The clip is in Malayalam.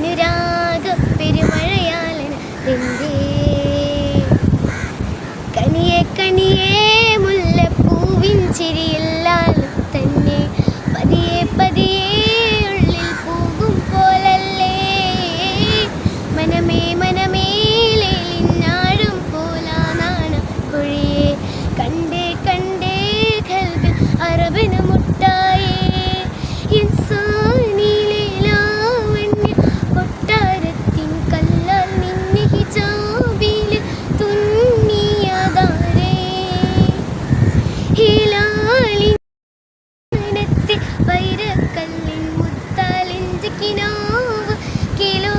അനുരാഗ പെരുമഴയാലൻ കനിയെ കനിയേ മുല്ലപ്പൂവിൻ ചിരിയില്ലാലും തന്നെ പതിയെ പതിയെ ഉള്ളിൽ പോകും പോലല്ലേ മനമേ മനമേലിന്നാഴും പോലാനാണ് കുഴിയെ കണ്ടേ കണ്ടേ ഖൽബിൽ അറബിന് മുട്ടായേ ഇൻസാനിലെ ലാവണ്യ കൊട്ടാരത്തിൻ കല്ലാൽ നിന്നെ ഹിജാബിൽ തുന്നിയതാരേ ഹിലാലിനത്തെ വൈരക്കല്ലിൻ മുത്താലിഞ്ച് കിനാവ് കിലോ